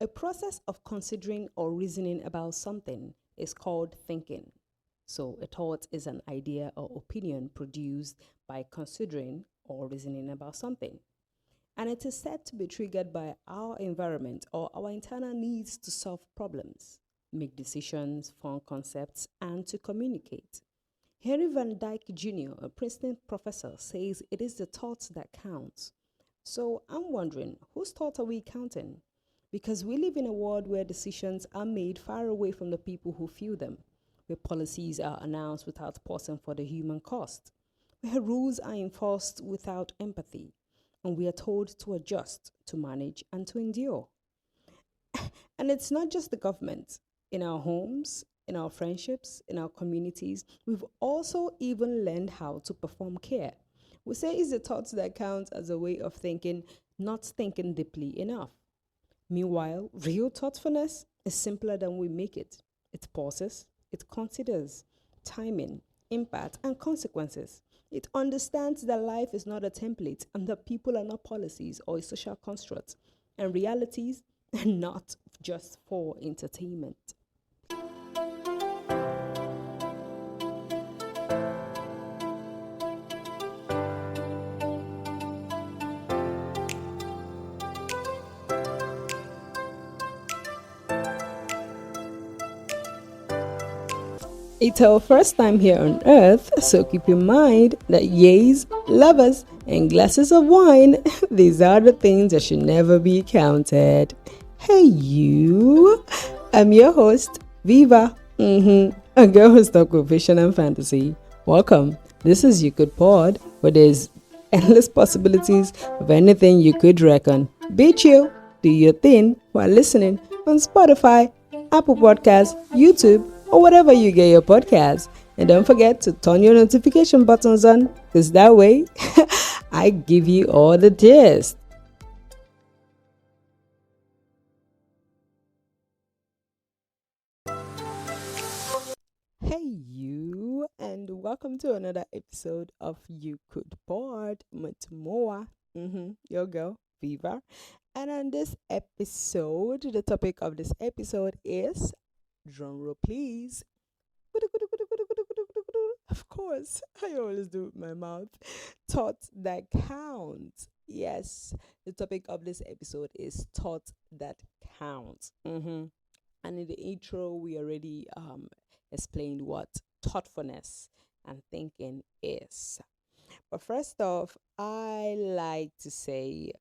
A process of considering or reasoning about something is called thinking. So, a thought is an idea or opinion produced by considering or reasoning about something. And it is said to be triggered by our environment or our internal needs to solve problems, make decisions, form concepts, and to communicate. Henry Van Dyke Jr., a Princeton professor, says it is the thoughts that count. So I'm wondering, whose thoughts are we counting? Because we live in a world where decisions are made far away from the people who feel them, where policies are announced without pausing for the human cost, where rules are enforced without empathy, and we are told to adjust, to manage, and to endure. And it's not just the government. In our homes, in our friendships, in our communities, we've also even learned how to perform care. We say it's the thoughts that count as a way of thinking, not thinking deeply enough. Meanwhile, real thoughtfulness is simpler than we make it. It pauses, it considers timing, impact, and consequences. It understands that life is not a template and that people are not policies or a social construct, and realities are not just for entertainment. It's our first time here on earth, so keep in mind that yays, lovers, and glasses of wine, these are the things that should never be counted. Hey, you! I'm your host, Viva, a girl who's stuck with vision and fantasy. Welcome. This is You Could Pod, where there's endless possibilities of anything you could reckon. Be chill, do your thing while listening on Spotify, Apple Podcasts, YouTube, or whatever you get your podcasts. And don't forget to turn your notification buttons on, because that way I give you all the gist. Hey, you, and welcome to another episode of You Could Pod with Moa, your girl, Viva. And on this episode, the topic of this episode is, drum roll please, of course, I always do with my mouth, thoughts that count. Yes, the topic of this episode is thoughts that count. And in the intro, we already explained what thoughtfulness and thinking is. But first off, I like to say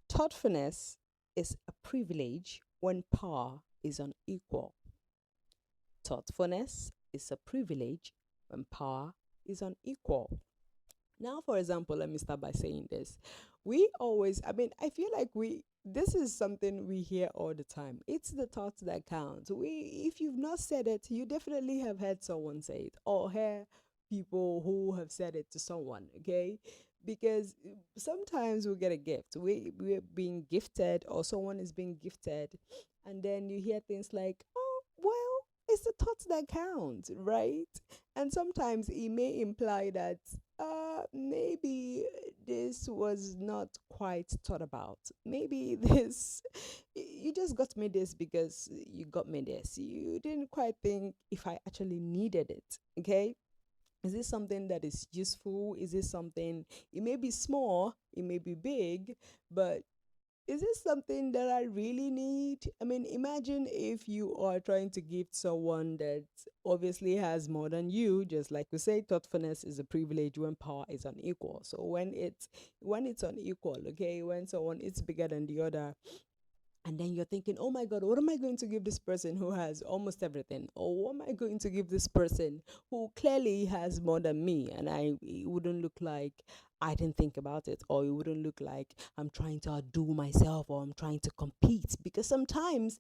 thoughtfulness is a privilege when power is unequal. Thoughtfulness is a privilege when power is unequal. Now, for example, let me start by saying this. I feel like this is something we hear all the time. It's the thoughts that count. If you've not said it, you definitely have heard someone say it or hear people who have said it to someone, okay? Because sometimes we get a gift. We're being gifted or someone is being gifted, and then you hear things like, oh, well, it's the thoughts that count, right? And sometimes it may imply that maybe this was not quite thought about. Maybe this, you just got me this because you got me this. You didn't quite think if I actually needed it, okay? Is this something that is useful? Is this something, it may be small, it may be big, but is this something that I really need? I mean, imagine if you are trying to give someone that obviously has more than you, just like we say, thoughtfulness is a privilege when power is unequal. So when it's unequal, okay, when someone is bigger than the other, and then you're thinking, oh my God, what am I going to give this person who has almost everything? Or what am I going to give this person who clearly has more than me? And it wouldn't look like I didn't think about it, or it wouldn't look like I'm trying to outdo myself or I'm trying to compete. Because sometimes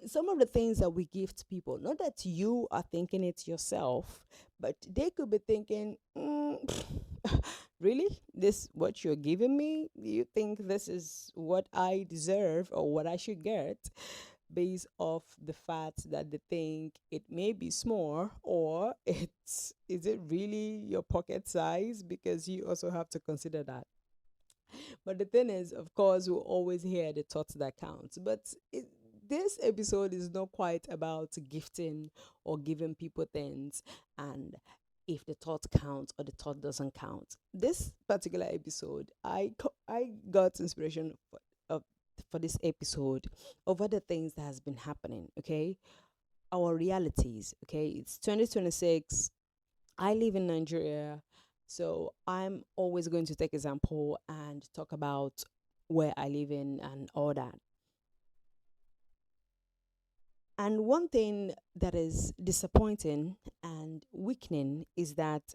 some of the things that we give to people, not that you are thinking it yourself, but they could be thinking, really? This what you're giving me? You think this is what I deserve or what I should get? Based off the fact that they think it may be small, or it's is it really your pocket size? Because you also have to consider that. But the thing is, of course, we'll always hear the thoughts that count. But this episode is not quite about gifting or giving people things and if the thought counts or the thought doesn't count. This particular episode, I got inspiration of, for this episode over the things that has been happening. Okay, our realities. Okay, it's 2026. I live in Nigeria, so I'm always going to take example and talk about where I live in and all that. And one thing that is disappointing and weakening is that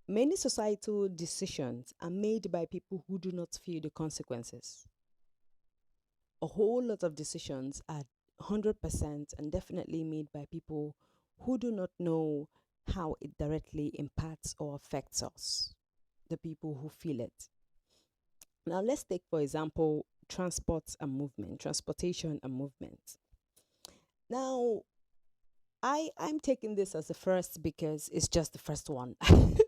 many societal decisions are made by people who do not feel the consequences. A whole lot of decisions are 100% and definitely made by people who do not know how it directly impacts or affects us, the people who feel it. Now, let's take, for example, transportation and movement. Now, I'm taking this as the first because it's just the first one.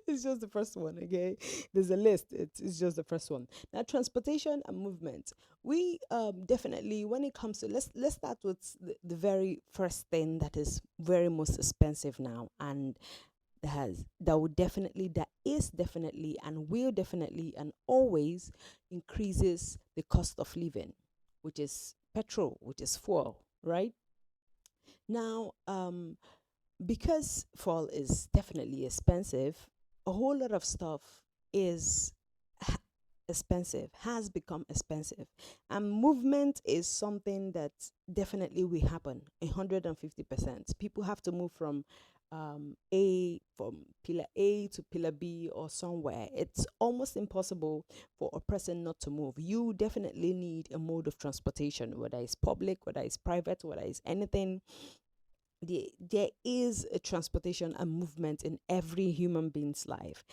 It's just the first one, okay? There's a list. It's just the first one. Now, transportation and movement. We definitely, when it comes to, let's start with the very first thing that is very most expensive now, and that is definitely and will definitely and always increases the cost of living, which is petrol, which is fuel, right? Now, because fall is definitely expensive, a whole lot of stuff is expensive, has become expensive. And movement is something that definitely will happen 150%. People have to move from pillar A to pillar B or somewhere. It's almost impossible for a person not to move. You definitely need a mode of transportation, whether it's public, whether it's private, whether it's anything. There is a transportation and movement in every human being's life.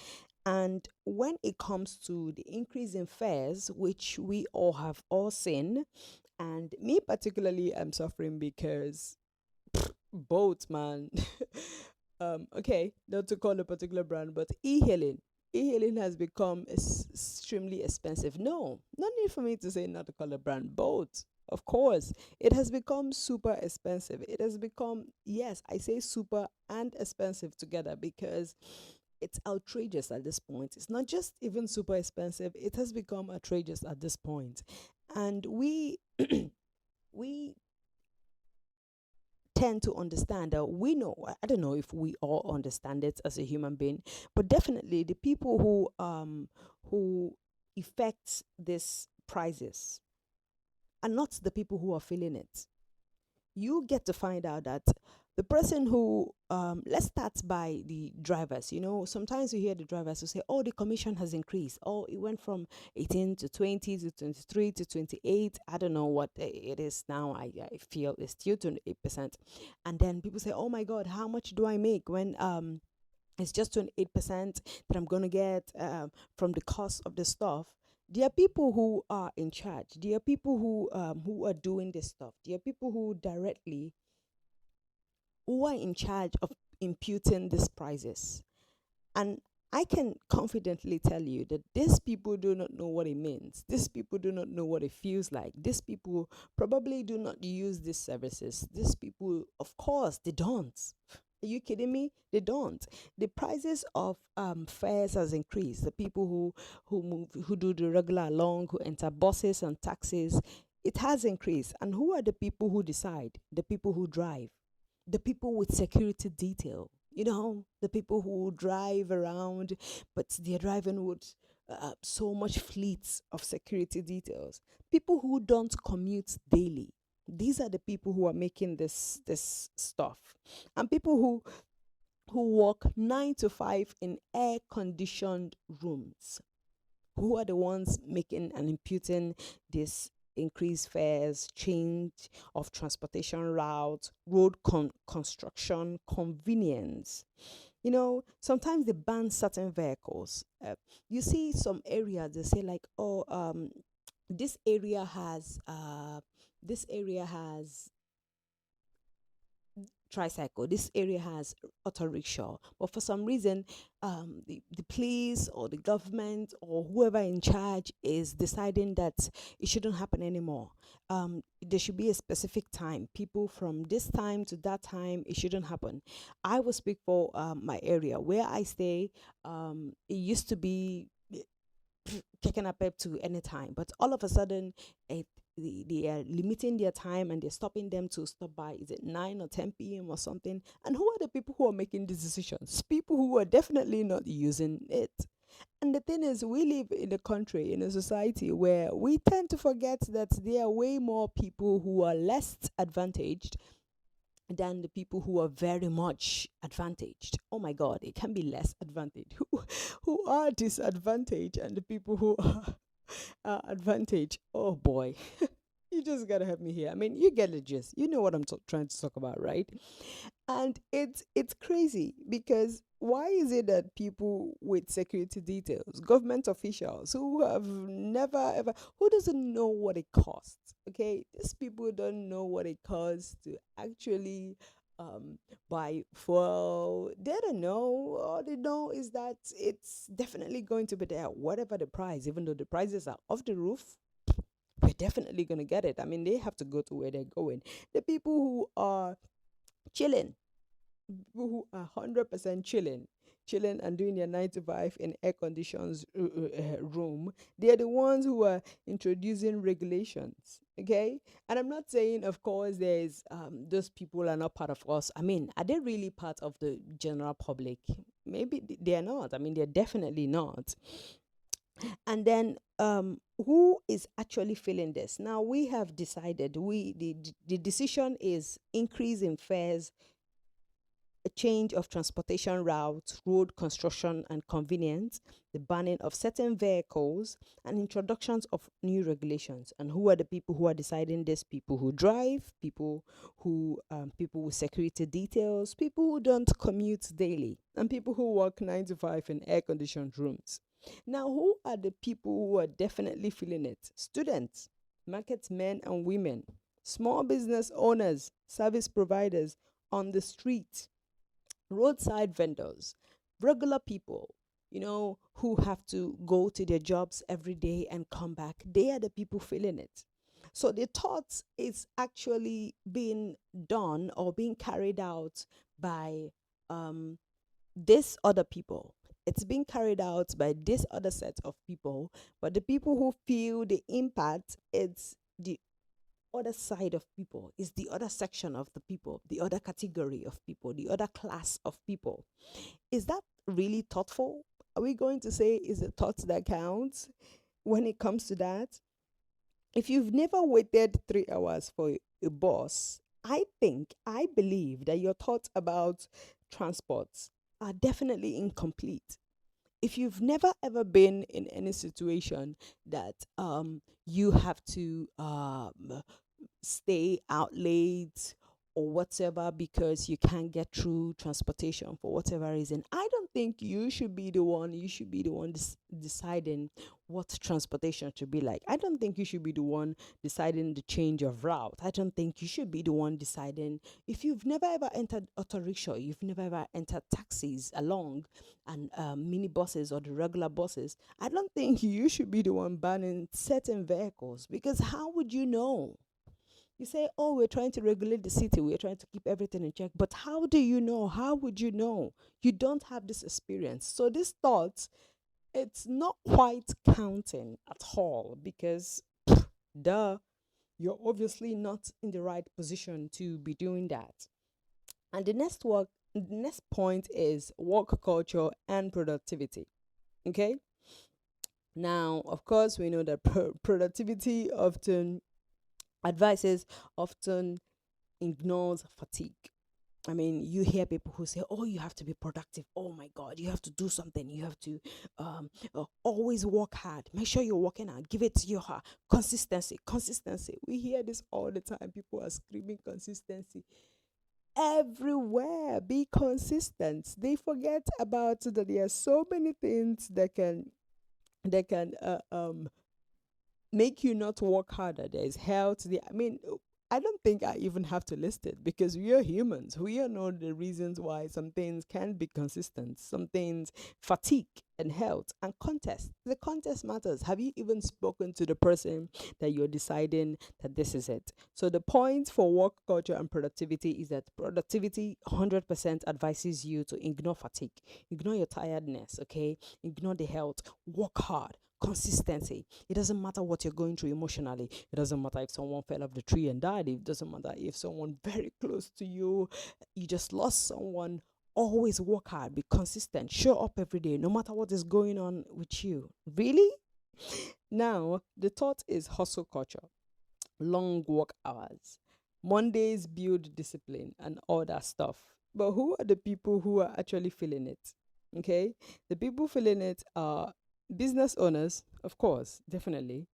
And when it comes to the increase in fares, which we all have all seen, and me particularly, I'm suffering because both, man. Okay, not to call a particular brand, but e-hailing has become extremely expensive. No, no need for me to say not to call a brand. Both, of course, it has become super expensive. It has become, yes, I say super and expensive together because it's outrageous at this point. It's not just even super expensive, it has become outrageous at this point. And we we tend to understand that we know, I don't know if we all understand it as a human being, but definitely the people who effect these prices are not the people who are feeling it. You get to find out that the person who let's start by the drivers. Sometimes you hear the drivers who say, oh, the commission has increased, oh, it went from 18 to 20 to 23 to 28. I don't know what it is now. I feel it's still 28%. And then people say, oh my god, how much do I make when it's just 28% that I'm gonna get from the cost of the stuff. There are people who are in charge. There are people who are doing this stuff. There are people who are in charge of imputing these prices. And I can confidently tell you that these people do not know what it means. These people do not know what it feels like. These people probably do not use these services. These people, of course, they don't. Are you kidding me? They don't. The prices of fares has increased. The people who do the regular along, who enter buses and taxis, it has increased. And who are the people who decide? The people who drive, the people with security detail, the people who drive around, but they're driving with so much fleets of security details, people who don't commute daily. These are the people who are making this stuff, and people who work 9 to 5 in air conditioned rooms, who are the ones making and imputing this increased fares, change of transportation routes, road construction, convenience. Sometimes they ban certain vehicles. You see some areas they say like, oh, this area has tricycle. This area has auto rickshaw. But for some reason, the police or the government or whoever in charge is deciding that it shouldn't happen anymore. There should be a specific time. People from this time to that time, it shouldn't happen. I will speak for my area where I stay. It used to be kicking up to any time, but all of a sudden, it they are limiting their time and they're stopping them to stop by. Is it 9 or 10 p.m. or something? And who are the people who are making these decisions? People who are definitely not using it. And the thing is, we live in a country, in a society where we tend to forget that there are way more people who are less advantaged than the people who are very much advantaged. Oh my God, it can be less advantaged. Who are disadvantaged and the people who are advantaged? Oh boy. You just gotta help me here. I mean, you get the gist. You know what I'm trying to talk about, right? And it's crazy because why is it that people with security details, government officials who have never ever, who doesn't know what it costs? Okay, these people don't know what it costs to actually buy fuel. They don't know. All they know is that it's definitely going to be there, whatever the price, even though the prices are off the roof. We're definitely gonna get it. I mean, they have to go to where they're going. The people who are chilling, people who are 100% chilling and doing their 9 to 5 in air conditions room, they're the ones who are introducing regulations. Okay, and I'm not saying, of course, there's those people are not part of us. I mean, are they really part of the general public? Maybe they're not. I mean, they're definitely not. And then who is actually feeling this? Now we have decided, the decision is increase in fares, a change of transportation routes, road construction and convenience, the banning of certain vehicles, and introductions of new regulations. And who are the people who are deciding this? People who drive, people with security details, people who don't commute daily, and people who work 9 to 5 in air-conditioned rooms. Now, who are the people who are definitely feeling it? Students, market men and women, small business owners, service providers on the street, roadside vendors, regular people, who have to go to their jobs every day and come back. They are the people feeling it. So the thoughts is actually being done or being carried out by this other people. It's being carried out by this other set of people, but the people who feel the impact, it's the other side of people, is the other section of the people, the other category of people, the other class of people. Is that really thoughtful? Are we going to say is the thought that counts when it comes to that? If you've never waited 3 hours for a bus, I believe that your thoughts about transport are definitely incomplete. If you've never ever been in any situation that you have to stay out late or whatever because you can't get through transportation for whatever reason, I don't think you should be the one deciding what transportation should be like. I don't think you should be the one deciding the change of route. I don't think you should be the one deciding. If you've never ever entered auto rickshaw, you've never ever entered taxis along and mini buses or the regular buses, I don't think you should be the one banning certain vehicles, because how would you know? You say, oh, we're trying to regulate the city, we're trying to keep everything in check. But how do you know? How would you know? You don't have this experience. So this thought, it's not quite counting at all, because duh, you're obviously not in the right position to be doing that. And the next point is work culture and productivity. Okay. Now, of course, we know that productivity often advices often ignores fatigue. I mean, you hear people who say, "Oh, you have to be productive. Oh my God, you have to do something. You have to always work hard. Make sure you're working hard. Give it to your heart. Consistency, consistency." We hear this all the time. People are screaming consistency everywhere. Be consistent. They forget about that there are so many things that can make you not work harder. There's health. I mean, I don't think I even have to list it because we are humans. We all know the reasons why some things can't be consistent, some things fatigue and health and contest. The contest matters. Have you even spoken to the person that you're deciding that this is it? So the point for work culture and productivity is that productivity 100% advises you to ignore fatigue, ignore your tiredness, okay? Ignore the health, work hard. Consistency. It doesn't matter what you're going through emotionally. It doesn't matter if someone fell off the tree and died. It doesn't matter if someone very close to you, you just lost someone. Always work hard, be consistent, show up every day, no matter what is going on with you. Really? Now, the thought is hustle culture, long work hours. Mondays build discipline and all that stuff. But who are the people who are actually feeling it? Okay? The people feeling it are business owners, of course, definitely.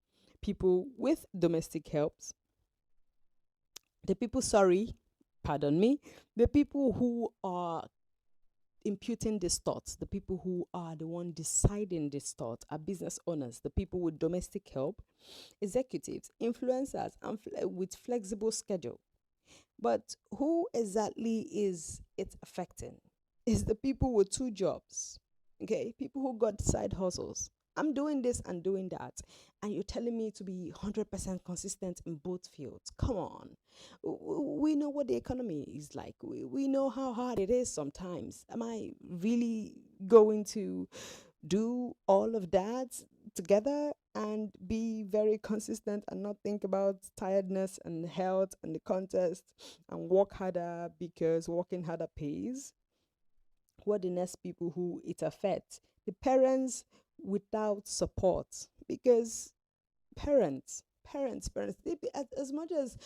People with domestic helps. The people, sorry, pardon me, the people who are imputing these thoughts, the people who are the one deciding this thought are business owners, the people with domestic help, executives, influencers, and with flexible schedule. But who exactly is it affecting? Is the people with two jobs, okay? People who got side hustles. I'm doing this and doing that, and you're telling me to be 100% consistent in both fields. Come on. We know what the economy is like. We know how hard it is sometimes. Am I really going to do all of that together and be very consistent and not think about tiredness and health and the contest and work harder because working harder pays? Who are the next people who it affects? The parents without support, because parents, as much as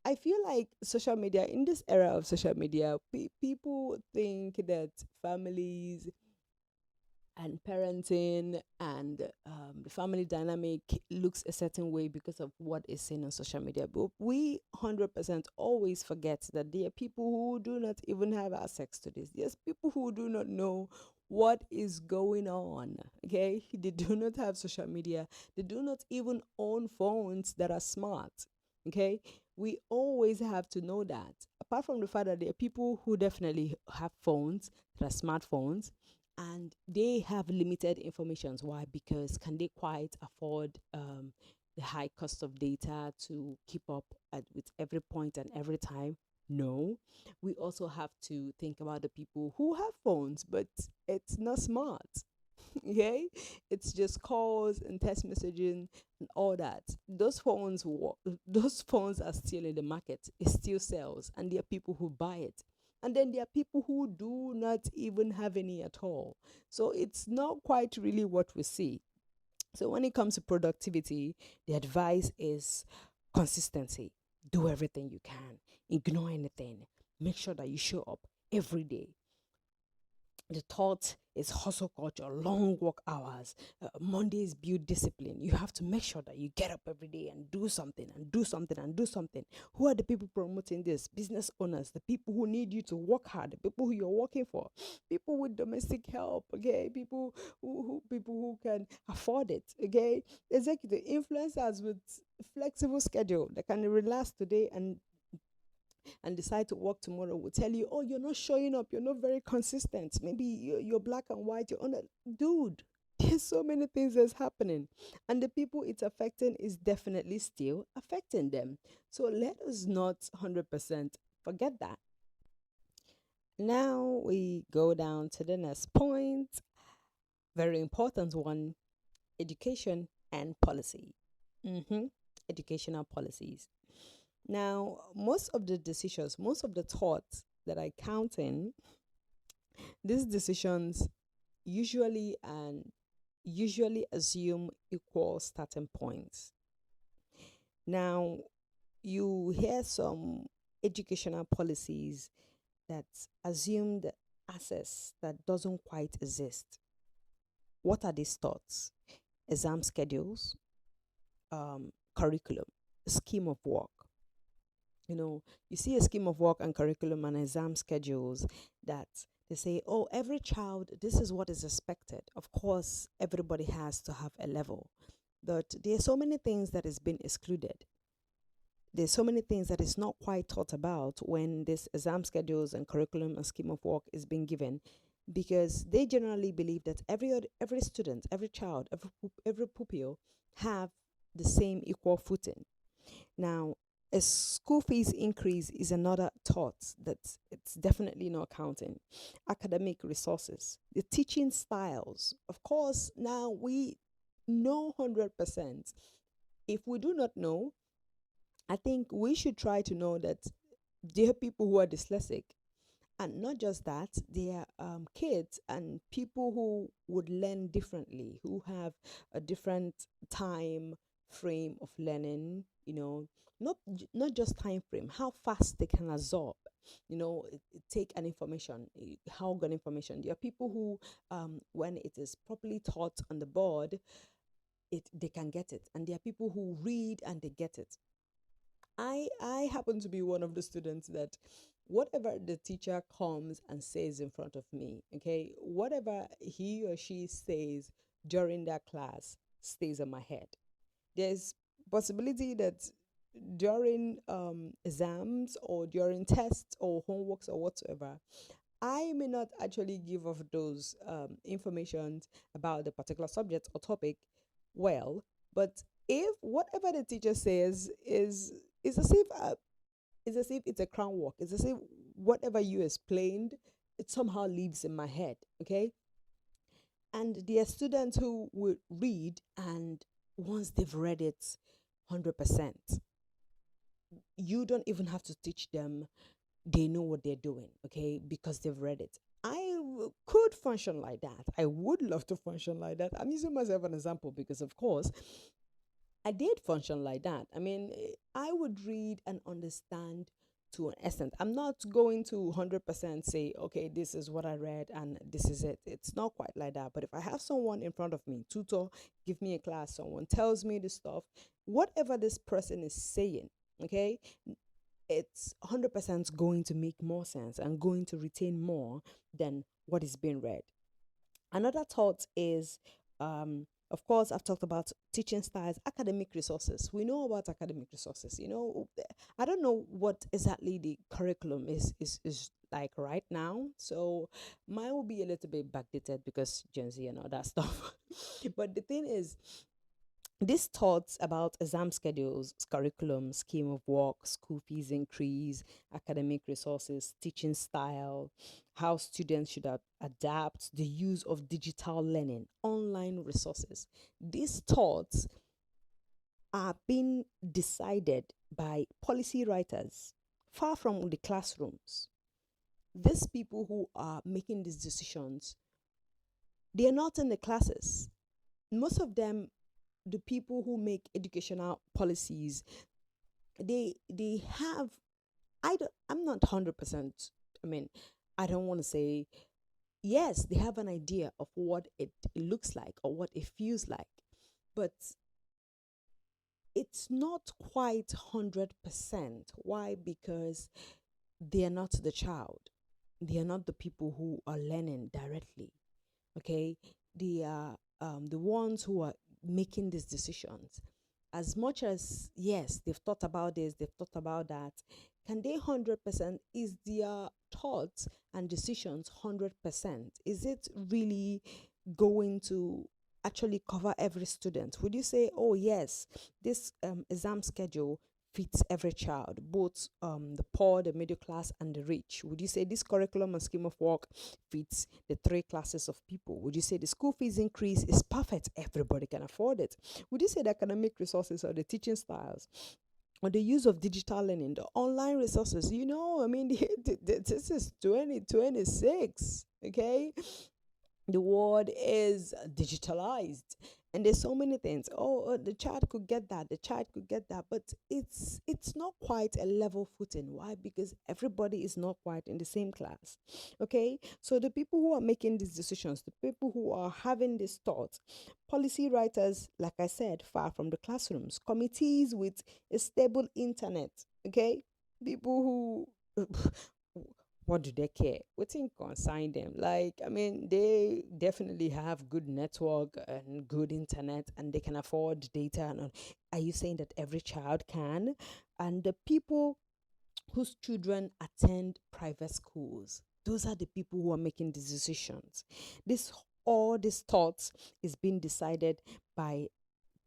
I feel like social media, in this era of social media, people think that families and parenting and the family dynamic looks a certain way because of what is seen on social media. But we 100% always forget that there are people who do not even have access to this. There's people who do not know what is going on. Okay, they do not have social media, they do not even own phones that are smart. Okay, we always have to know that. Apart from the fact that there are people who definitely have phones that are smartphones, and they have limited informations. Why? Because can they quite afford the high cost of data to keep up with every point and every time? No. We also have to think about the people who have phones, but it's not smart. Okay, it's just calls and text messaging and all that. Those phones those phones are still in the market. It still sells, and there are people who buy it, and then there are people who do not even have any at all. So it's not quite really what we see. So when it comes to productivity, the advice is consistency. Do everything you can, ignore anything, make sure that you show up every day. The thought is hustle culture, long work hours. Mondays build discipline. You have to make sure that you get up every day and do something and do something and do something. Who are the people promoting this? Business owners, the people who need you to work hard, the people who you're working for, people with domestic help, okay? People who can afford it, okay? Executive influencers with flexible schedule. They can relax today and decide to work tomorrow will tell you, oh, you're not showing up, you're not very consistent. Maybe you're black and white, you're on a dude. There's so many things that's happening, and the people it's affecting is definitely still affecting them. So let us not 100% forget that. Now we go down to the next point, very important one: education and policy. Mm-hmm. Educational policies. Now, most of the decisions, most of the thoughts that I count in, these decisions usually assume equal starting points. Now, you hear some educational policies that assume the access that doesn't quite exist. What are these thoughts? Exam schedules, curriculum, scheme of work. You see a scheme of work and curriculum and exam schedules that they say, oh, every child, this is what is expected. Of course, everybody has to have a level, but there are so many things that is being excluded. there's so many things that is not quite thought about when this exam schedules and curriculum and scheme of work is being given, because they generally believe that every student, every child, every pupil have the same equal footing. Now, a school fees increase is another thought that it's definitely not counting. Academic resources, the teaching styles. Of course, now we know 100%. If we do not know, I think we should try to know that there are people who are dyslexic. And not just that, there are kids and people who would learn differently, who have a different time frame of learning, not just time frame, how fast they can absorb, take an information, how good information. There are people who, when it is properly taught on the board, they can get it. And there are people who read and they get it. I happen to be one of the students that whatever the teacher comes and says in front of me, okay, whatever he or she says during that class stays in my head. There's possibility that during exams or during tests or homeworks or whatsoever, I may not actually give off those informations about the particular subject or topic well, but if whatever the teacher says is as if it's a crown walk, it's as if whatever you explained, it somehow lives in my head, okay? And there are students who will read, and once they've read it 100%, you don't even have to teach them, they know what they're doing, okay? Because they've read it. Could function like that. I would love to function like that. I'm using myself an example because, of course, I did function like that. I mean, I would read and understand to an extent. I'm not going to 100% say, okay, this is what I read and this is it. It's not quite like that. But if I have someone in front of me, tutor, give me a class, someone tells me the stuff, whatever this person is saying, okay, it's 100% going to make more sense and going to retain more than what is being read. Another thought is, of course, I've talked about teaching styles, academic resources. We know about academic resources. I don't know what exactly the curriculum is like right now. So mine will be a little bit backdated because Gen Z and all that stuff. But the thing is, these thoughts about exam schedules, curriculum, scheme of work, school fees increase, academic resources, teaching style, how students should adapt, the use of digital learning, online resources. These thoughts are being decided by policy writers far from the classrooms. These people who are making these decisions, they are not in the classes. Most of them, the people who make educational policies, they have, I'm not 100%, I mean, I don't want to say, yes, they have an idea of what it looks like or what it feels like, but it's not quite 100%. Why? Because they are not the child, they are not the people who are learning directly, okay? They are the ones who are making these decisions. As much as, yes, they've thought about this, they've thought about that, can they 100%? Is their thoughts and decisions 100%? Is it really going to actually cover every student? Would you say, oh, yes, this exam schedule fits every child, both the poor, the middle class, and the rich? Would you say this curriculum and scheme of work fits the three classes of people? Would you say the school fees increase is perfect? Everybody can afford it. Would you say the academic resources or the teaching styles or the use of digital learning, the online resources? I mean, this is 2026, okay? The world is digitalized, and there's so many things. The child could get that, the child could get that, but it's not quite a level footing. Why? Because everybody is not quite in the same class, okay? So the people who are making these decisions, the people who are having these thoughts, policy writers, like I said, far from the classrooms, committees with a stable internet, okay? People who what do they care? What thing concern them? Like, I mean, they definitely have good network and good internet, and they can afford data. And all. Are you saying that every child can? and the people whose children attend private schools. Those are the people who are making the decisions. This all these thoughts is being decided by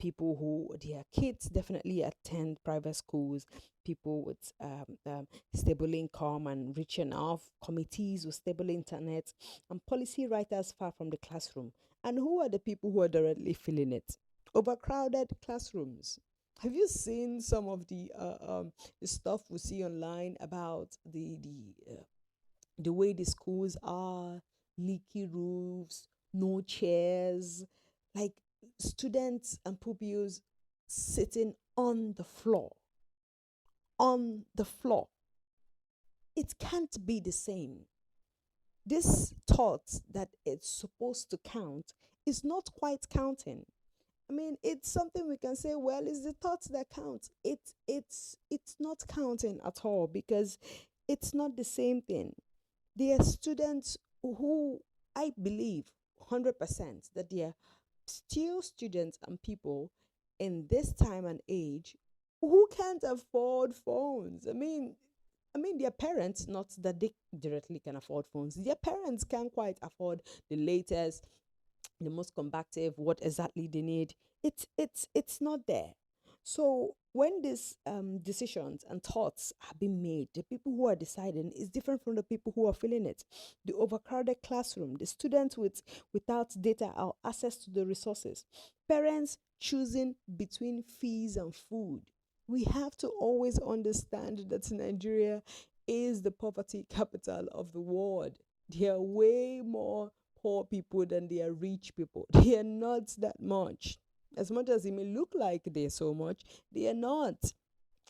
people who their kids definitely attend private schools, people with stable income and rich enough, committees with stable internet, and policy writers far from the classroom. And who are the people who are directly feeling it? Overcrowded classrooms. Have you seen some of the stuff we see online about the way the schools are, leaky roofs, no chairs, like students and pupils sitting on the floor, on the floor. It can't be the same. This thought that it's supposed to count is not quite counting. I mean, it's something we can say, well, it's the thoughts that count. It's not counting at all because it's not the same thing. There are students who I believe 100% that they are still students and people in this time and age who can't afford phones. I mean, their parents, not that they directly can afford phones, their parents can't quite afford the latest, the most combative, what exactly they need. It's not there. So when these decisions and thoughts are being made, the people who are deciding is different from the people who are feeling it. The overcrowded classroom, the students without data or access to the resources, parents choosing between fees and food. We have to always understand that Nigeria is the poverty capital of the world. There are way more poor people than there are rich people. They are not that much. As much as it may look like they're so much, they are not.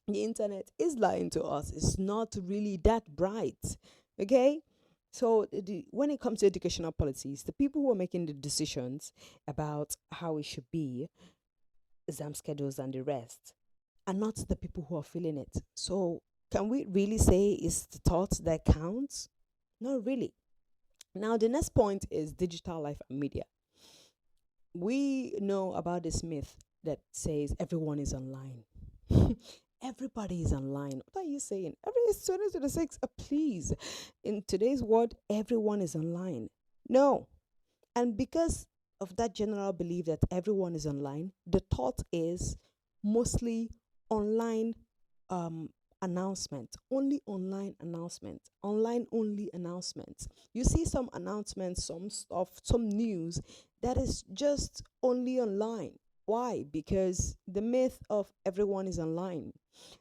The internet is lying to us. It's not really that bright. Okay? So when it comes to educational policies, the people who are making the decisions about how it should be, exam schedules and the rest, are not the people who are feeling it. So can we really say it's the thoughts that counts? Not really. Now the next point is digital life and media. We know about this myth that says everyone is online. Everybody is online. What are you saying? It's 2026. Please. In today's world, everyone is online. No. And because of that general belief that everyone is online, the thought is mostly online um announcement, only online announcement, online only announcements. You see some announcements, some stuff, some news that is just only online. Why? Because the myth of everyone is online.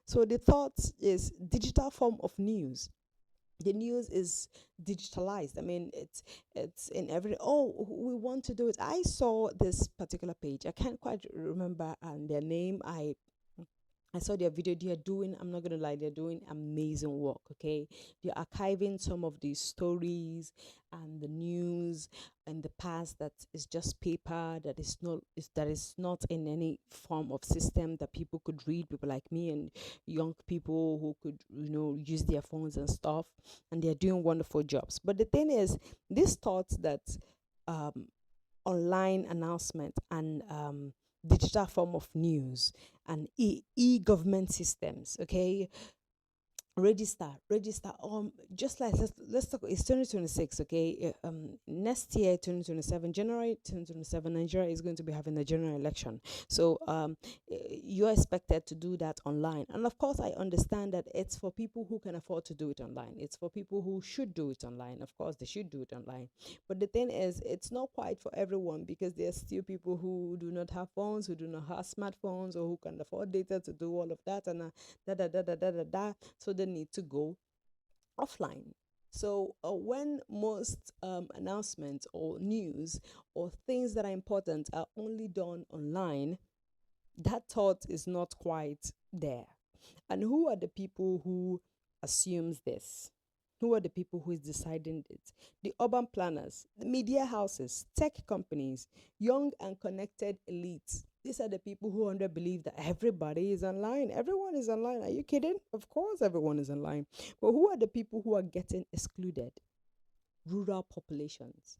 So the thought is digital form of news. The news is digitalized. I mean, it's in every. Oh, we want to do it. I saw this particular page. I can't quite remember their name. I saw their video. They are doing, I'm not gonna lie, they're doing amazing work. Okay, they're archiving some of these stories and the news in the past that is just paper, that is not in any form of system that people could read. People like me and young people who could use their phones and stuff, and they're doing wonderful jobs. But the thing is, this thought that um online announcement and digital form of news and e-government systems, okay, register just like let's talk, it's 2026. Okay, next year, 2027, January 2027, Nigeria is going to be having a general election. So you're expected to do that online, and of course I understand that it's for people who can afford to do it online. It's for people who should do it online. Of course they should do it online, but the thing is, it's not quite for everyone, because there's still people who do not have phones, who do not have smartphones, or who can afford data to do all of that, and da da da da da da da. So they need to go offline. So when most announcements or news or things that are important are only done online, that thought is not quite there. And who are the people who assumes this? Who are the people who is deciding it? The urban planners, the media houses, tech companies, young and connected elites. These are the people who under believe that everybody is online. Everyone is online. Are you kidding? Of course everyone is online. But who are the people who are getting excluded? Rural populations.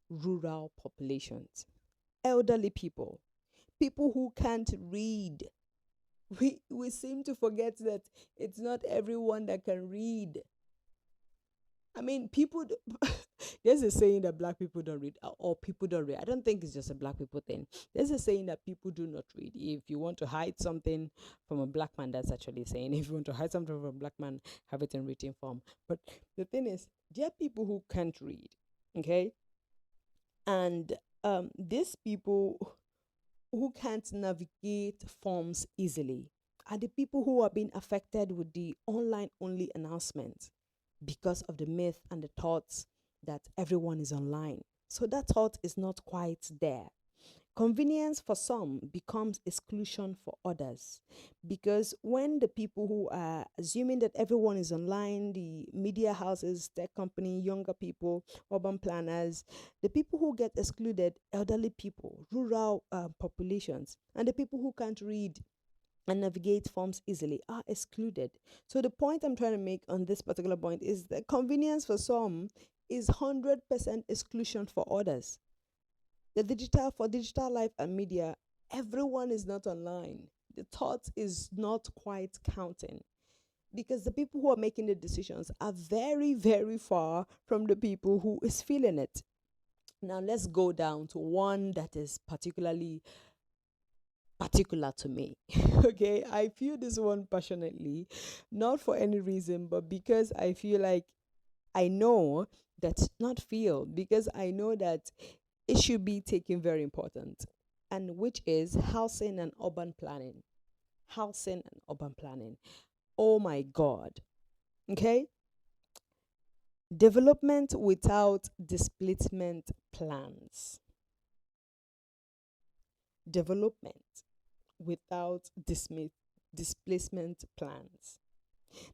Rural populations. Elderly people. People who can't read. We seem to forget that it's not everyone that can read. I mean, there's a saying that black people don't read, or people don't read. I don't think it's just a black people thing. There's a saying that people do not read. If you want to hide something from a black man, that's actually saying. If you want to hide something from a black man, have it in written form. But the thing is, there are people who can't read, okay? And these people who can't navigate forms easily are the people who are being affected with the online only announcement because of the myth and the thoughts that everyone is online. So that thought is not quite there. Convenience for some becomes exclusion for others, because when the people who are assuming that everyone is online, the media houses, tech company, younger people, urban planners, the people who get excluded, elderly people, rural populations, and the people who can't read and navigate forms easily are excluded. So the point I'm trying to make on this particular point is that convenience for some is 100% exclusion for others. Digital life and media, everyone is not online. The thought is not quite counting, because the people who are making the decisions are very, very far from the people who is feeling it. Now let's go down to one that is particularly particular to me. Okay, I feel this one passionately, not for any reason, but because I feel like I know that, not feel, because I know that it should be taken very important, and which is housing and urban planning. Housing and urban planning. Oh my God. Okay. Development without displacement plans. Development without displacement plans.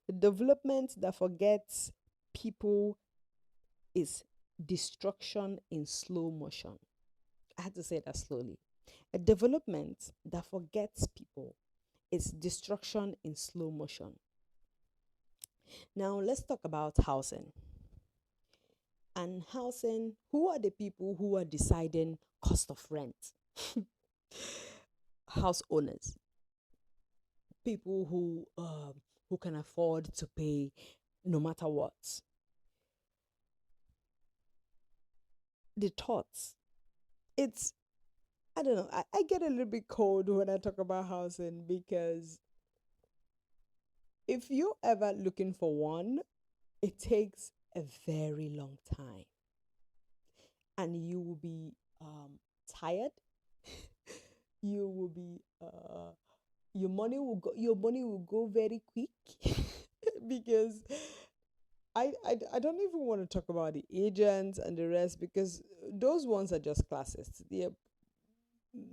The development that forgets people is destruction in slow motion. I had to say that slowly. A development that forgets people is destruction in slow motion. Now, let's talk about housing. And housing, who are the people who are deciding cost of rent? House owners, people who can afford to pay no matter what. The thoughts. It's, I don't know. I get a little bit cold when I talk about housing, because if you're ever looking for one, it takes a very long time, and you will be tired. You will be your money will go very quick. Because I don't even want to talk about the agents and the rest, because those ones are just classists. They're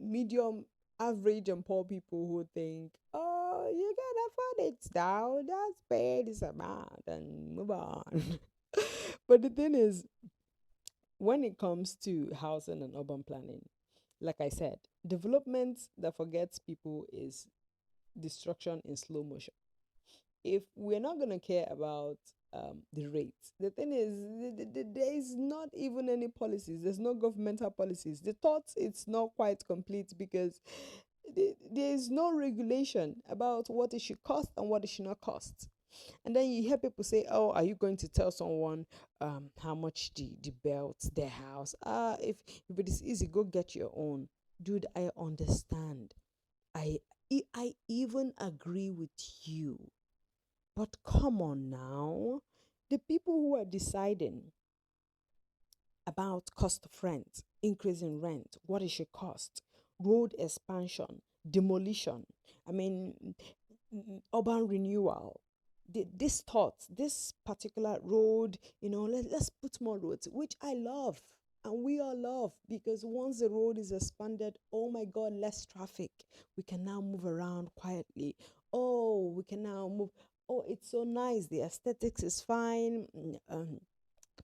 medium, average, and poor people who think, oh, you can afford it now, just pay this amount and move on. But the thing is, when it comes to housing and urban planning, like I said, development that forgets people is destruction in slow motion. If we're not going to care about the rates, the thing is, there is not even any policies. There's no governmental policies. The thought it's not quite complete, because there is no regulation about what it should cost and what it should not cost. And then you hear people say, "Oh, are you going to tell someone how much the belts their house? If it is easy, go get your own." Dude, I understand. I I even agree with you. But come on now, the people who are deciding about cost of rent, increase in rent, what it should cost, road expansion, demolition, I mean, urban renewal. This thought, this particular road, let's put more roads, which I love. And we all love, because once the road is expanded, oh my God, less traffic. We can now move around quietly. Oh, we can now move. Oh, it's so nice. The aesthetics is fine.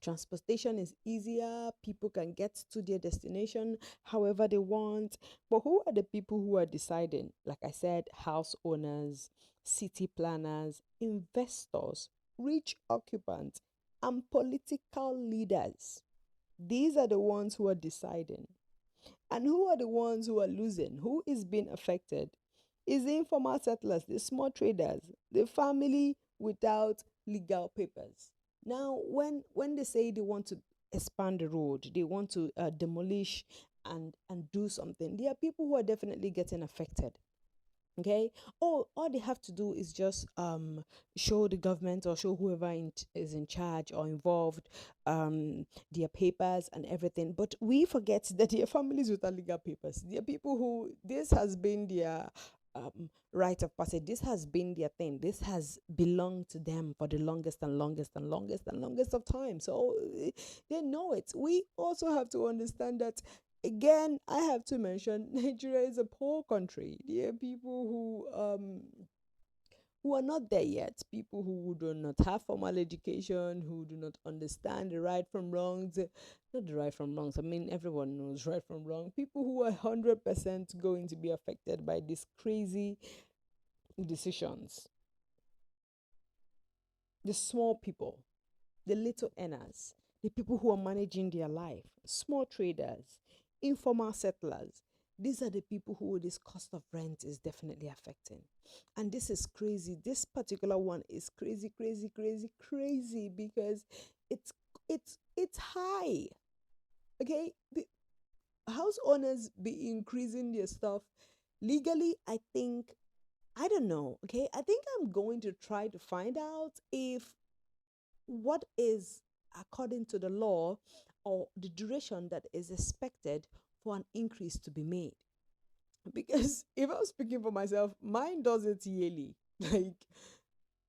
Transportation is easier. People can get to their destination however they want. But who are the people who are deciding? Like I said, house owners, city planners, investors, rich occupants, and political leaders. These are the ones who are deciding. And who are the ones who are losing? Who is being affected? It's the informal settlers, the small traders, the family without legal papers. Now, when they say they want to expand the road, they want to demolish and do something, there are people who are definitely getting affected. Okay, all they have to do is just show the government or show whoever is in charge or involved their papers and everything. But we forget that there are families without legal papers. There are people who this has been their rite of passage. This has been their thing. This has belonged to them for the longest and longest and longest and longest of time. So they know it. We also have to understand that again. I have to mention Nigeria is a poor country. There are people who are not there yet, people who do not have formal education, who do not understand the right from wrongs. Not the right from wrongs, I mean everyone knows right from wrong. People who are 100% going to be affected by these crazy decisions. The small people, the little earners, the people who are managing their life, small traders, informal settlers. These are the people who this cost of rent is definitely affecting. And this is crazy. This particular one is crazy, crazy, crazy, crazy because it's high. Okay? The house owners be increasing their stuff legally. I don't know. Okay? I think I'm going to try to find out if what is according to the law or the duration that is expected for an increase to be made. Because if I'm speaking for myself, mine does it yearly. Like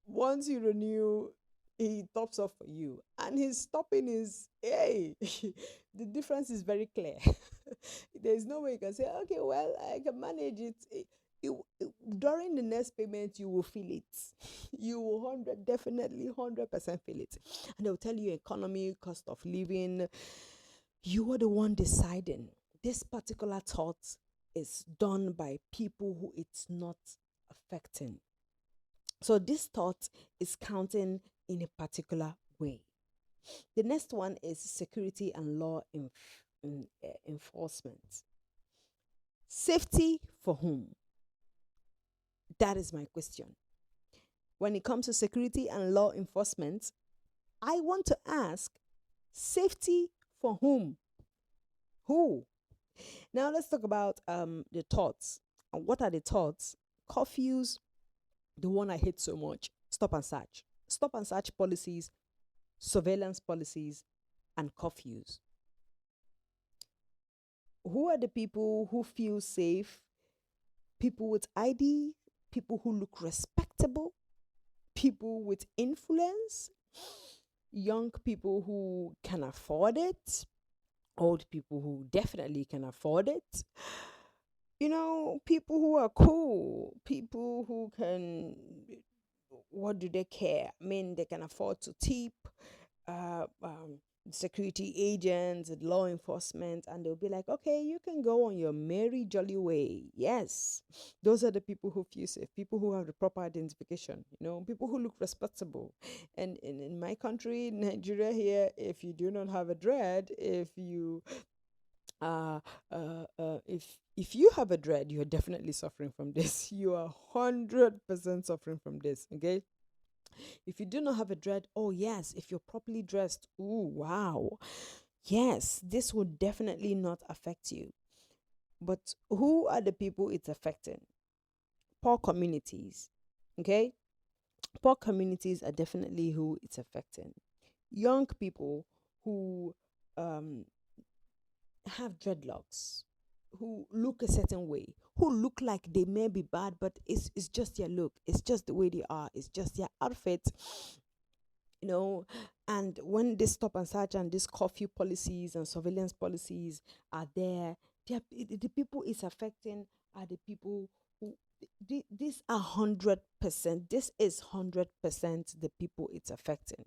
once you renew, he tops off for you. And his stopping is, hey, the difference is very clear. There's no way you can say, okay, well, I can manage it. During the next payment, you will feel it. You will definitely 100% feel it. And they'll tell you economy, cost of living. You are the one deciding. This particular thought is done by people who it's not affecting. So this thought is counting in a particular way. The next one is security and law enforcement. Safety for whom? That is my question. When it comes to security and law enforcement, I want to ask safety for whom? Who? Now let's talk about the thoughts. And what are the thoughts? Curfews, the one I hate so much. Stop and search. Stop and search policies, surveillance policies, and curfews. Who are the people who feel safe? People with ID, people who look respectable, people with influence, young people who can afford it, old people who definitely can afford it. People who are cool, people who can, what do they care? I mean, they can afford to tip, uh, um, security agents, law enforcement, and they'll be like, okay, you can go on your merry jolly way. Yes, those are the people who feel safe, people who have the proper identification, people who look respectable. And in my country, Nigeria, here, if you do not have a dread, uh, if you have a dread, you're definitely suffering from this. You are 100% suffering from this. Okay, if you do not have a dread, oh yes, if you're properly dressed, ooh, wow, yes, this would definitely not affect you. But who are the people it's affecting? Poor communities. Okay, poor communities are definitely who it's affecting. Young people who um have dreadlocks, who look a certain way, who look like they may be bad, but it's just their look, it's just the way they are, it's just their outfit, you know. And when this stop and search and these curfew policies and surveillance policies are there, the people it's affecting are the people who this are 100%. This is 100% the people it's affecting.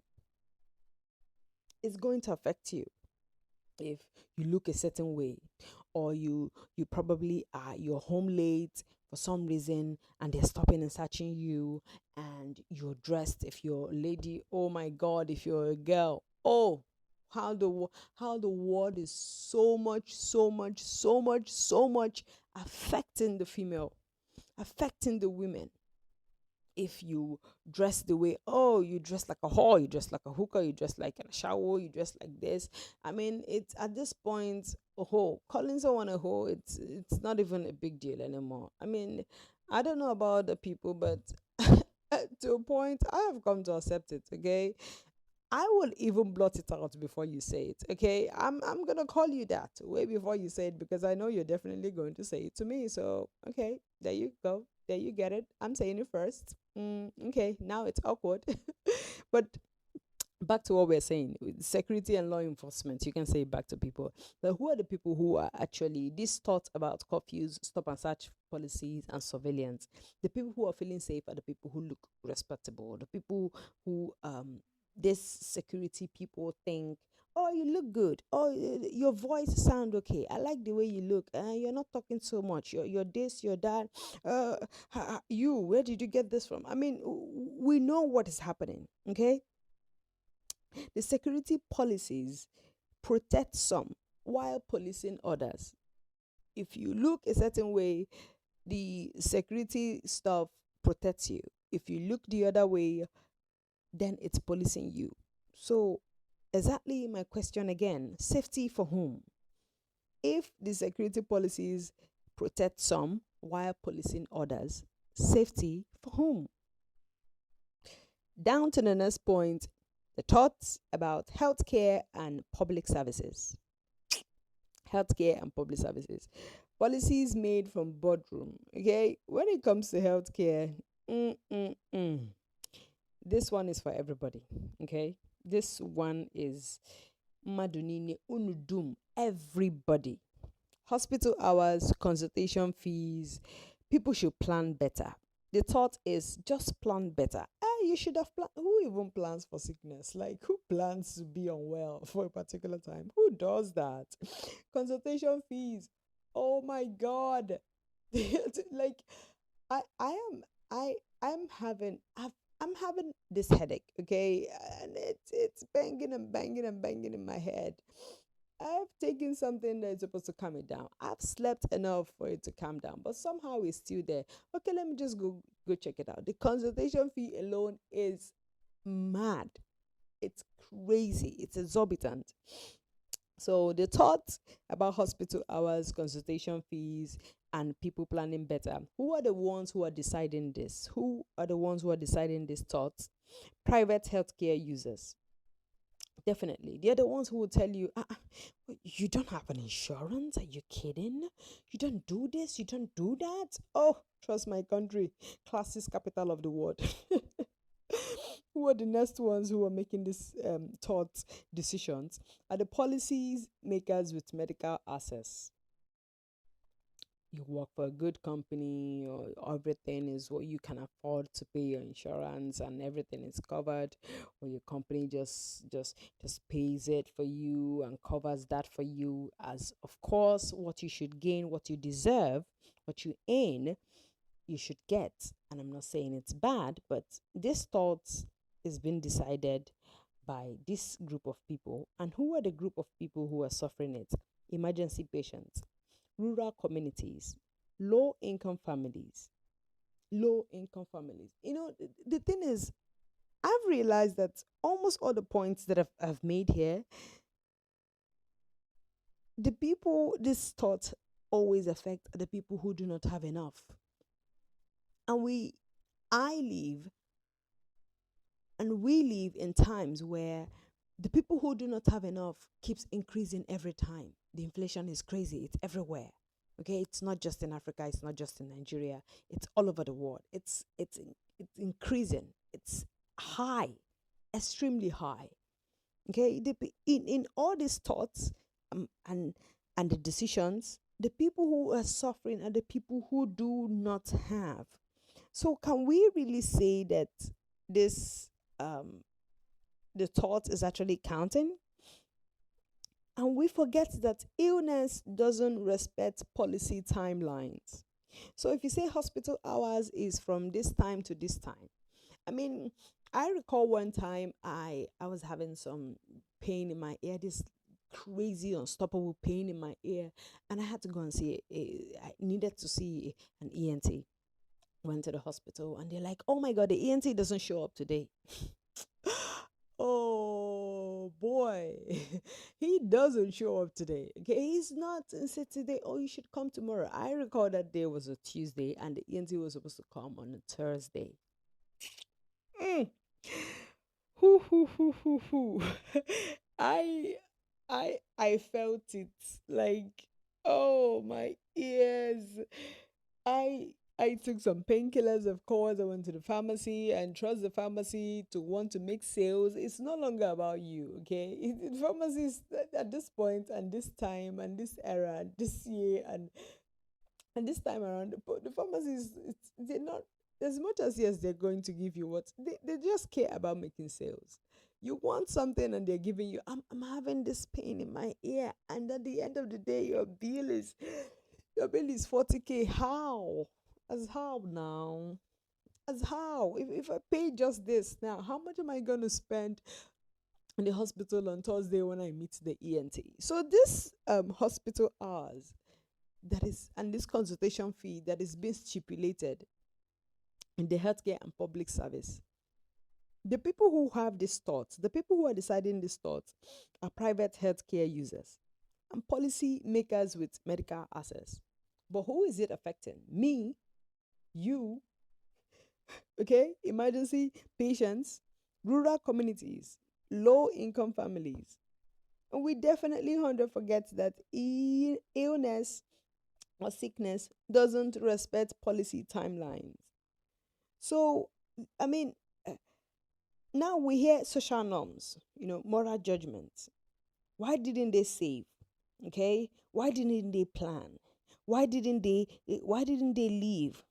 It's going to affect you if you look a certain way, or you probably you're home late for some reason and they're stopping and searching you, and you're dressed, if you're a lady, oh my god, if you're a girl, oh, how the world is so much, so much, so much, so much affecting the female. affecting the women. If you dress the way, oh, you dress like a whore, you dress like a hooker, you dress like a shower, you dress like this. I mean, it's at this point, a whore, calling someone a whore, it's not even a big deal anymore. I mean, I don't know about other people, but to a point, I have come to accept it. Okay, I will even blot it out before you say it. Okay, I'm gonna call you that way before you say it, because I know you're definitely going to say it to me. So okay, there you go. There you get it. I'm saying it first. Okay, now it's awkward. But back to what we're saying, with security and law enforcement, you can say it back to people. But who are the people who are actually this thought about curfews, stop and search policies, and surveillance? The people who are feeling safe are the people who look respectable. The people who this security people think, oh, you look good, oh, your voice sound okay, I like the way you look, you're not talking so much, you're this, you're that, you, where did you get this from? I mean, we know what is happening. Okay, the security policies protect some while policing others. If you look a certain way, the security stuff protects you. If you look the other way, then it's policing you. So, exactly my question again, safety for whom? If the security policies protect some while policing others, safety for whom? Down to the next point, the thoughts about healthcare and public services. Healthcare and public services. Policies made from boardroom. Okay, when it comes to healthcare, mm, mm, mm, this one is for everybody. Okay, this one is madunine unudum everybody. Hospital hours, consultation fees, people should plan better. The thought is just plan better. You should have planned. Who even plans for sickness? Like, who plans to be unwell for a particular time? Who does that? Consultation fees. Oh my God. Like, I am I I'm having I'm having this headache, okay, and it's banging and banging and banging in my head. I've taken something that is supposed to calm it down. I've slept enough for it to calm down, but somehow it's still there. Okay, let me just go check it out. The consultation fee alone is mad. It's crazy. It's exorbitant. So the thought about hospital hours, consultation fees, and people planning better. Who are the ones who are deciding this? Who are the ones who are deciding these thoughts? Private healthcare users. Definitely. They're the ones who will tell you, you don't have an insurance? Are you kidding? You don't do this? You don't do that? Oh, trust my country. Classist capital of the world. Who are the next ones who are making these thought decisions? Are the policies makers with medical access. You work for a good company, or everything is what you can afford to pay your insurance and everything is covered, or your company just pays it for you and covers that for you, as of course what you should gain, what you deserve, what you earn, you should get. And I'm not saying it's bad, but this thought is being decided by this group of people. And who are the group of people who are suffering it? Emergency patients, rural communities, low income families. Low income families. The thing is, I've realized that almost all the points that I've made here, the people this thought always affect are the people who do not have enough. And I live and we live in times where the people who do not have enough keeps increasing every time. The inflation is crazy. It's everywhere. Okay, it's not just in Africa. It's not just in Nigeria. It's all over the world. It's increasing. It's high, extremely high. Okay, in all these thoughts, and the decisions, the people who are suffering are the people who do not have. So can we really say that this the thought is actually counting? And we forget that illness doesn't respect policy timelines. So if you say hospital hours is from this time to this time, I mean, I recall one time I was having some pain in my ear, this crazy unstoppable pain in my ear, and I had to go and see I needed to see an ENT. Went to the hospital and they're like, oh my God, the ENT doesn't show up today. Oh boy, he doesn't show up today. Okay, he's not and said today, oh, you should come tomorrow. I recall that day was a Tuesday and the ENT was supposed to come on a Thursday. Mm. Hoo. I I felt it like, oh my ears. I I took some painkillers, of course. I went to the pharmacy and trust the pharmacy to want to make sales. It's no longer about you, okay? Pharmacies at this point and this time and this era, this year and this time around, the pharmacies, they're not, as much as yes, they're going to give you what they just care about making sales. You want something and they're giving you, I'm having this pain in my ear, and at the end of the day, your bill is 40K. How? As how now? As how? If I pay just this now, how much am I going to spend in the hospital on Thursday when I meet the ENT? So this hospital hours that is, and this consultation fee that is being stipulated in the healthcare and public service, the people who have these thoughts, the people who are deciding these thoughts, are private healthcare users and policy makers with medical access. But who is it affecting? Me, you, okay? Emergency patients, rural communities, low income families. And we definitely 100 forget that illness or sickness doesn't respect policy timelines. So, I mean, uh, now we hear social norms, moral judgments. Why didn't they save? Okay? Why didn't they plan? Why didn't they leave?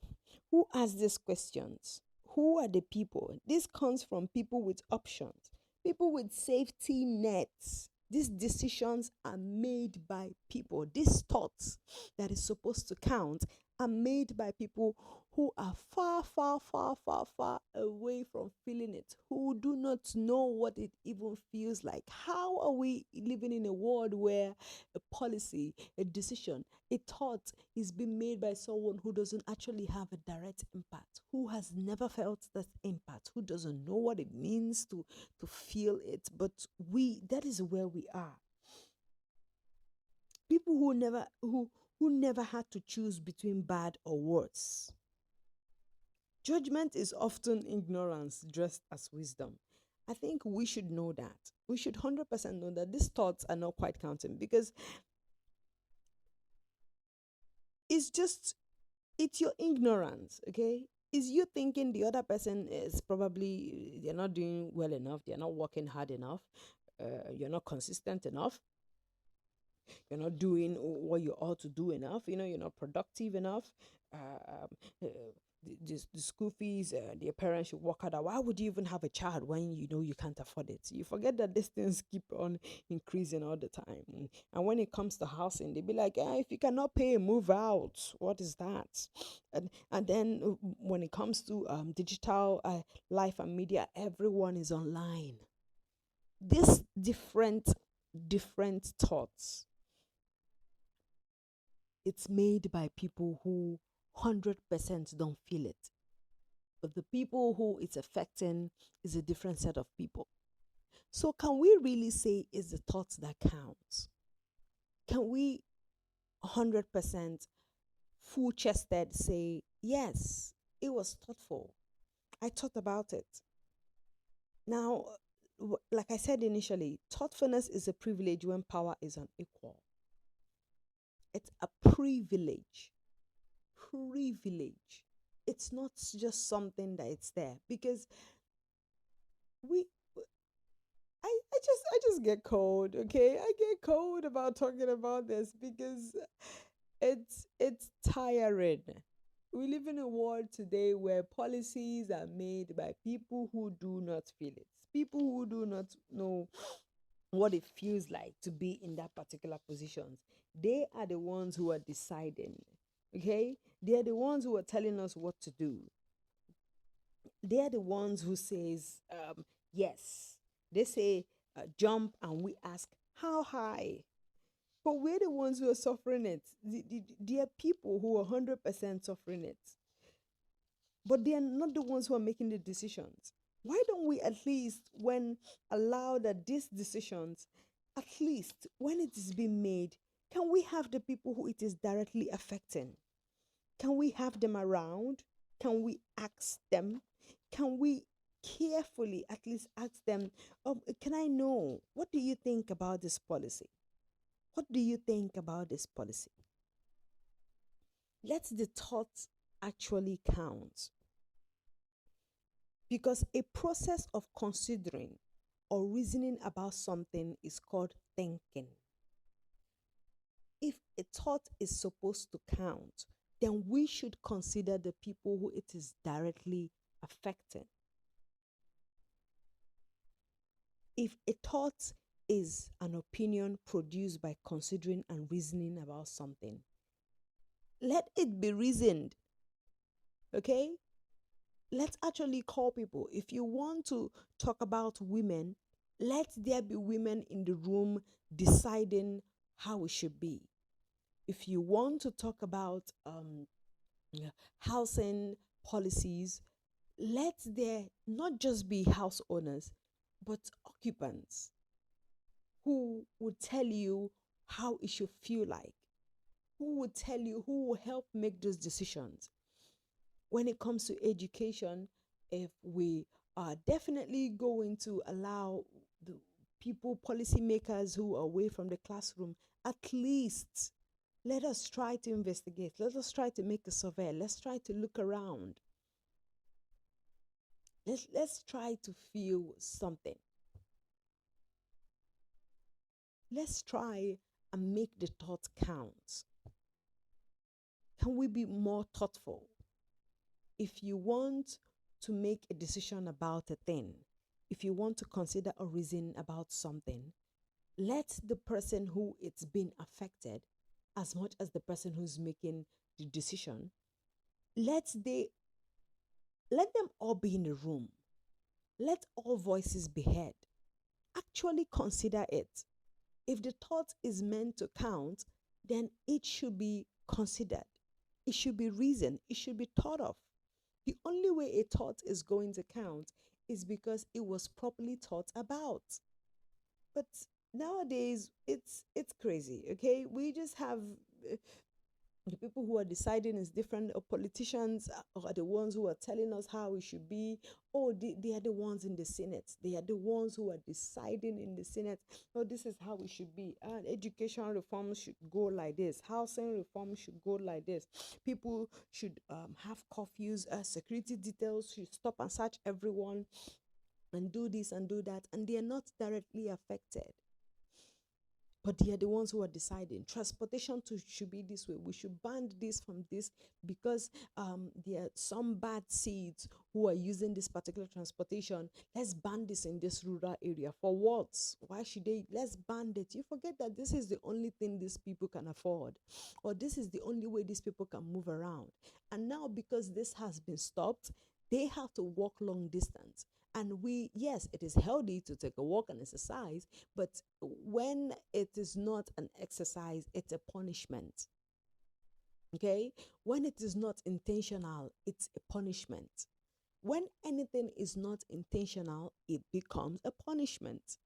Who asked these questions? Who are the people? This comes from people with options, people with safety nets. These decisions are made by people. These thoughts that is supposed to count are made by people who are far, far, far, far, far away from feeling it, who do not know what it even feels like. How are we living in a world where a policy, a decision, a thought is being made by someone who doesn't actually have a direct impact, who has never felt that impact, who doesn't know what it means to feel it? But that is where we are. People who never had to choose between bad or worse. Judgment is often ignorance dressed as wisdom. I think we should know that. We should 100% know that these thoughts are not quite counting, because it's just, it's your ignorance, okay? Is you thinking the other person is probably, they're not doing well enough, they're not working hard enough, you're not consistent enough, you're not doing what you ought to do enough, you're not productive enough. Uh, the school fees, their parents should work harder. Why would you even have a child when you know you can't afford it? You forget that these things keep on increasing all the time. And when it comes to housing, they be like, if you cannot pay, move out. What is that? And then when it comes to digital life and media, everyone is online. These different thoughts, it's made by people who 100% don't feel it. But the people who it's affecting is a different set of people. So can we really say it's the thoughts that count? Can we 100% full chested say, yes, it was thoughtful. I thought about it. Now, like I said initially, thoughtfulness is a privilege when power is unequal. It's a privilege. Privilege. It's not just something that it's there, because we I just get cold, okay? I get cold about talking about this because it's tiring. We live in a world today where policies are made by people who do not feel it, people who do not know what it feels like to be in that particular positions. They are the ones who are deciding, okay? They are the ones who are telling us what to do. They are the ones who says yes. They say jump and we ask how high. But we're the ones who are suffering it. There are people who are 100% suffering it. but they are not the ones who are making the decisions. Why don't we at least, when allow that these decisions, at least when it is being made, can we have the people who it is directly affecting? Can we have them around? Can we ask them? Can we carefully at least ask them, can I know, what do you think about this policy? What do you think about this policy? Let the thoughts actually count. Because a process of considering or reasoning about something is called thinking. If a thought is supposed to count, then we should consider the people who it is directly affecting. If a thought is an opinion produced by considering and reasoning about something, let it be reasoned. Okay? Let's actually call people. If you want to talk about women, let there be women in the room deciding how it should be. If you want to talk about housing policies, let there not just be house owners, but occupants who would tell you how it should feel like, who would tell you, who will help make those decisions. When it comes to education, if we are definitely going to allow the people, policymakers who are away from the classroom, at least let us try to investigate. Let us try to make a survey. Let's try to look around. Let's try to feel something. Let's try and make the thought count. Can we be more thoughtful? If you want to make a decision about a thing, if you want to consider or reason about something, let the person who it's been affected, as much as the person who's making the decision, let them all be in the room. Let all voices be heard. Actually consider it. If the thought is meant to count, then it should be considered. It should be reasoned. It should be thought of. The only way a thought is going to count is because it was properly thought about. But nowadays, it's crazy. Okay, we just have the people who are deciding is different. Politicians are the ones who are telling us how we should be. Oh, they are the ones in the Senate. They are the ones who are deciding in the Senate. Oh, this is how we should be. Education reform should go like this. Housing reform should go like this. People should have curfews. Security details should stop and search everyone and do this and do that. And they are not directly affected, but they are the ones who are deciding. Transportation should be this way. We should ban this from this because there are some bad seeds who are using this particular transportation. Let's ban this in this rural area. For what? Why should they? Let's ban it. You forget that this is the only thing these people can afford, or this is the only way these people can move around. And now, because this has been stopped, they have to walk long distance. And yes, it is healthy to take a walk and exercise, but when it is not an exercise, it's a punishment. Okay? When it is not intentional, it's a punishment. When anything is not intentional, it becomes a punishment.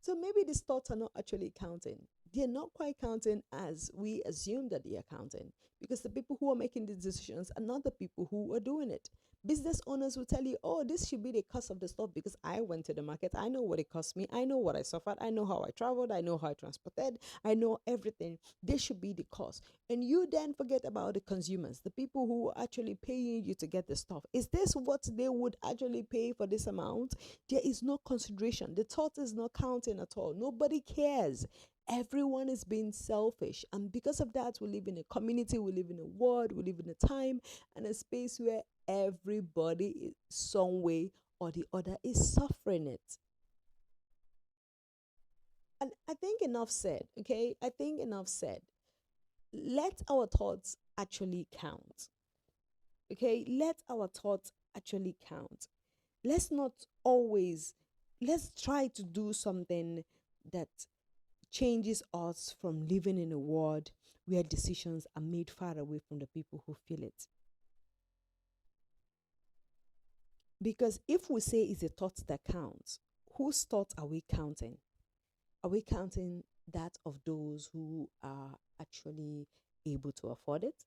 So maybe these thoughts are not actually counting. They're not quite counting as we assume that they are counting, because the people who are making these decisions are not the people who are doing it. Business owners will tell you, oh, this should be the cost of the stuff because I went to the market. I know what it cost me. I know what I suffered. I know how I traveled. I know how I transported. I know everything. This should be the cost. And you then forget about the consumers, the people who are actually paying you to get the stuff. Is this what they would actually pay for this amount? There is no consideration. The thought is not counting at all. Nobody cares. Everyone is being selfish. And because of that, we live in a community, we live in a world, we live in a time and a space where everybody, some way or the other, is suffering it. And I think enough said, okay? I think enough said. Let our thoughts actually count, okay? Let our thoughts actually count. Let's not always, let's try to do something that changes us from living in a world where decisions are made far away from the people who feel it. Because if we say it's a thought that counts, whose thoughts are we counting? Are we counting that of those who are actually able to afford it?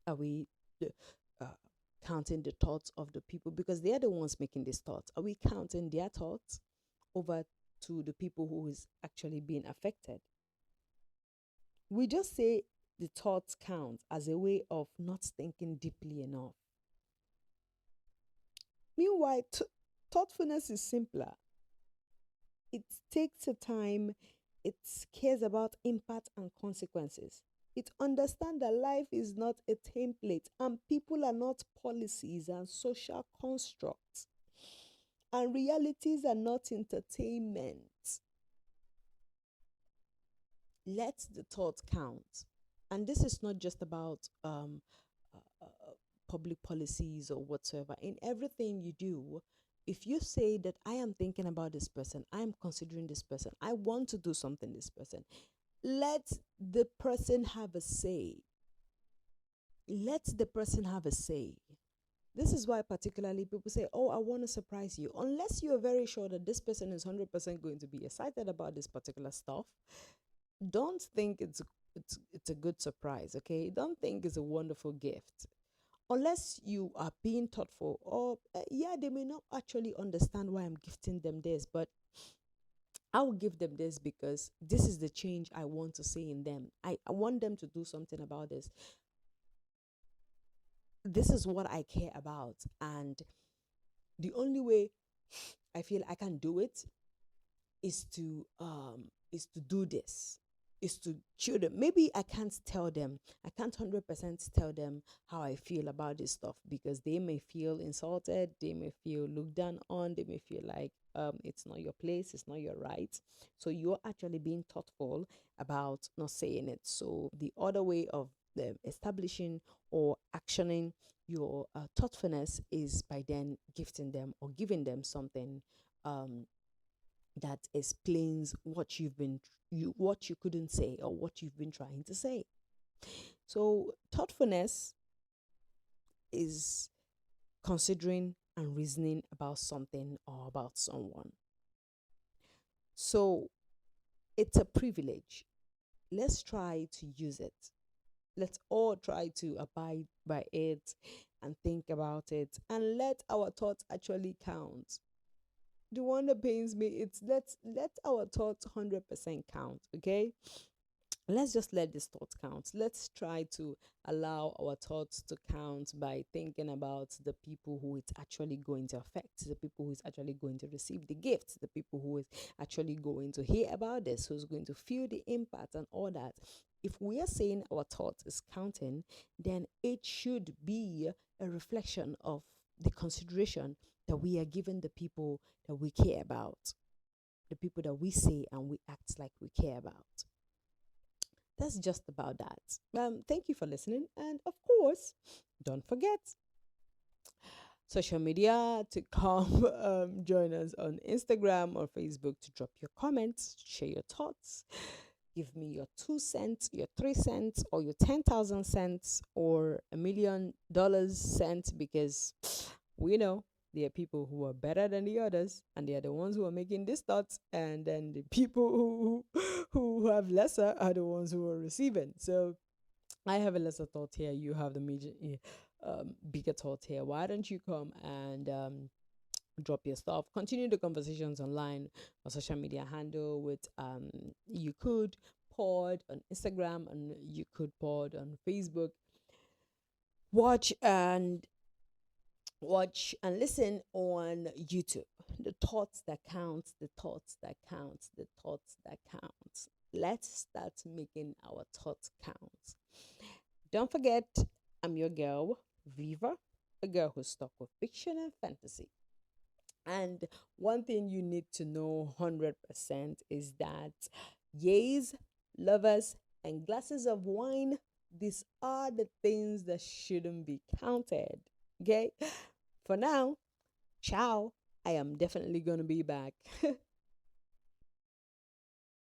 Are we uh, counting the thoughts of the people because they are the ones making these thoughts? Are we counting their thoughts over to the people who is actually being affected? We just say the thoughts count as a way of not thinking deeply enough. Meanwhile, thoughtfulness is simpler. It takes a time, it cares about impact and consequences. It understands that life is not a template and people are not policies and social constructs. And realities are not entertainment. Let the thought count. And this is not just about public policies or whatsoever. In everything you do, if you say that I am thinking about this person, I am considering this person, I want to do something this person, let the person have a say. Let the person have a say. This is why particularly people say, oh, I want to surprise you. Unless you are very sure that this person is 100% going to be excited about this particular stuff, don't think it's a good surprise, okay? Don't think it's a wonderful gift. Unless you are being thoughtful, or yeah, they may not actually understand why I'm gifting them this, but I will give them this because this is the change I want to see in them. I want them to do something about this. This is what I care about. And the only way I feel I can do it is to do this, is to show them. Maybe I can't tell them, I can't 100% tell them how I feel about this stuff because they may feel insulted, they may feel looked down on, they may feel like it's not your place, it's not your right. So you're actually being thoughtful about not saying it. So the other way of establishing or actioning your thoughtfulness is by then gifting them or giving them something um, that explains what you couldn't say or what you've been trying to say. So thoughtfulness is considering and reasoning about something or about someone. So it's a privilege. Let's try to use it. Let's all try to abide by it and think about it and let our thoughts actually count. The one that pains me, it's let our thoughts 100% count, okay? Let's just let this thought count. Let's try to allow our thoughts to count by thinking about the people who it's actually going to affect, the people who is actually going to receive the gift, the people who is actually going to hear about this, who's going to feel the impact and all that. If we are saying our thoughts is counting, then it should be a reflection of the consideration that we are giving the people that we care about, the people that we say and we act like we care about. That's just about that. Thank you for listening. And of course, don't forget social media to come join us on Instagram or Facebook to drop your comments, share your thoughts. Give me your 2 cents, your 3 cents, or your 10,000 cents, or $1 million cent, because we know there are people who are better than the others, and they are the ones who are making these thoughts, and then the people who have lesser are the ones who are receiving. So I have a lesser thought here, you have the bigger thought here. Why don't you come and drop your stuff, continue the conversations online on social media handle with you could pod on Instagram and you could pod on Facebook. Watch and listen on YouTube. The thoughts that count, the thoughts that count, the thoughts that count. Let's start making our thoughts count. Don't forget, I'm your girl, Viva, a girl who's stuck with fiction and fantasy. And one thing you need to know 100% is that yays, lovers, and glasses of wine, these are the things that shouldn't be counted. Okay? For now, ciao. I am definitely going to be back.